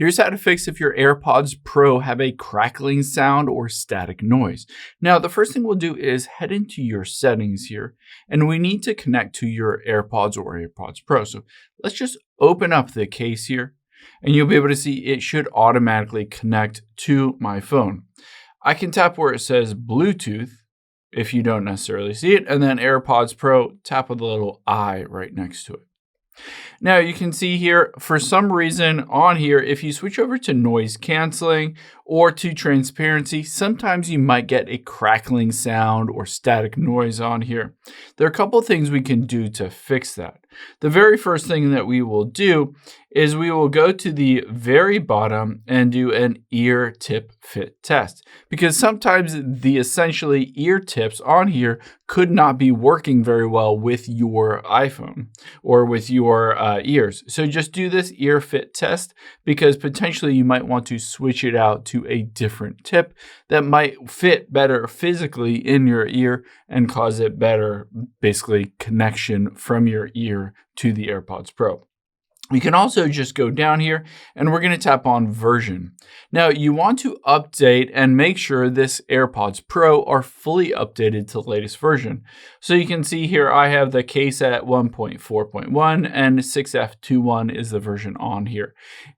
Here's how to fix if your AirPods Pro have a crackling sound or static noise. Now, the first thing we'll do is head into your settings here, and we need to connect to your AirPods or AirPods Pro. So let's just open up the case here, and you'll be able to see it should automatically connect to my phone. I can tap where it says Bluetooth if you don't necessarily see it, and then AirPods Pro, tap with the little I right next to it. Now you can see here, for some reason on here, if you switch over to noise canceling or to transparency, sometimes you might get a crackling sound or static noise on here. There are a couple things we can do to fix that. The very first thing that we will do is we will go to the very bottom and do an ear tip fit test, because sometimes the essentially ear tips on here could not be working very well with your iPhone or with your ears. So just do this ear fit test, because potentially you might want to switch it out to a different tip that might fit better physically in your ear and cause it better, basically, connection from your ear to the AirPods Pro. We can also just go down here and we're going to tap on version. Now you want to update and make sure this AirPods Pro are fully updated to the latest version. So you can see here I have the case at 1.4.1 and 6F21 is the version on here.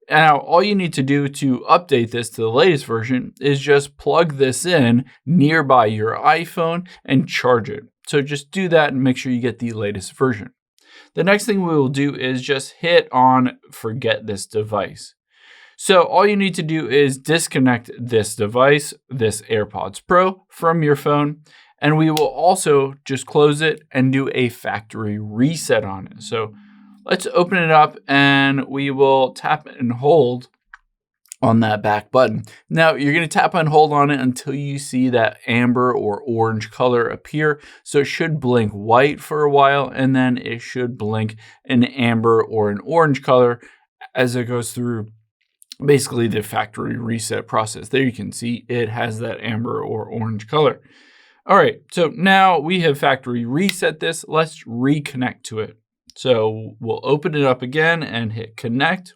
Now all you need to do to update this to the latest version is just plug this in nearby your iPhone and charge it. So just do that and make sure you get the latest version. The next thing we will do is just hit on forget this device. So all you need to do is disconnect this device, this AirPods Pro, from your phone, and we will also just close it and do a factory reset on it. So let's open it up and we will tap and hold on that back button. Now you're going to tap and hold on it until you see that amber or orange color appear. So it should blink white for a while, and then it should blink an amber or an orange color as it goes through basically the factory reset process. There you can see it has that amber or orange color. All right, so now we have factory reset this. Let's reconnect to it. So we'll open it up again and hit connect.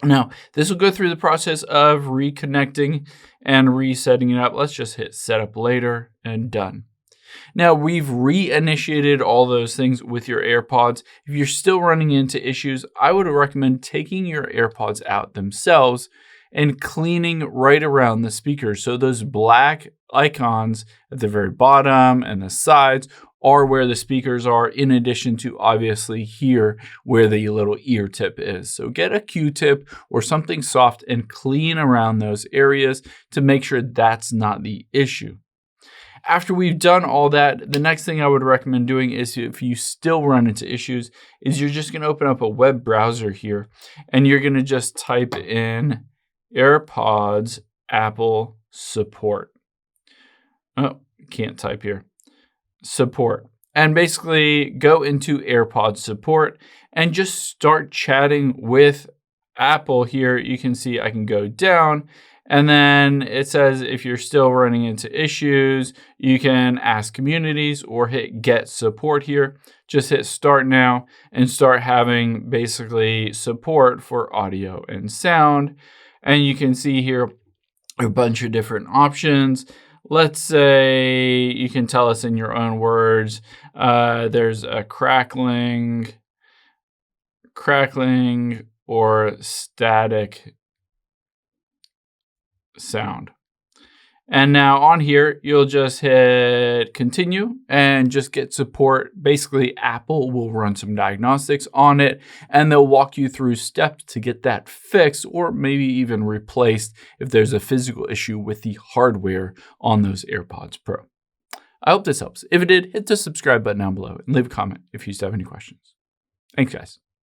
Now, this will go through the process of reconnecting and resetting it up. Let's just hit setup later and done. Now, we've reinitiated all those things with your AirPods. If you're still running into issues, I would recommend taking your AirPods out themselves and cleaning right around the speakers. So those black icons at the very bottom and the sides are where the speakers are, in addition to obviously here where the little ear tip is. So get a Q-tip or something soft and clean around those areas to make sure that's not the issue. After we've done all that, the next thing I would recommend doing is, if you still run into issues, is you're just going to open up a web browser here and you're going to just type in AirPods Apple support. Oh, can't type here. Support, and basically go into AirPods support and just start chatting with Apple here. You can see I can go down, and then it says if you're still running into issues, you can ask communities or hit get support here. Just hit start now and start having basically support for audio and sound. And you can see here a bunch of different options. Let's say you can tell us in your own words, there's a crackling or static sound. And now on here, you'll just hit continue and just get support. Basically, Apple will run some diagnostics on it and they'll walk you through steps to get that fixed, or maybe even replaced if there's a physical issue with the hardware on those AirPods Pro. I hope this helps. If it did, hit the subscribe button down below and leave a comment if you still have any questions. Thanks, guys.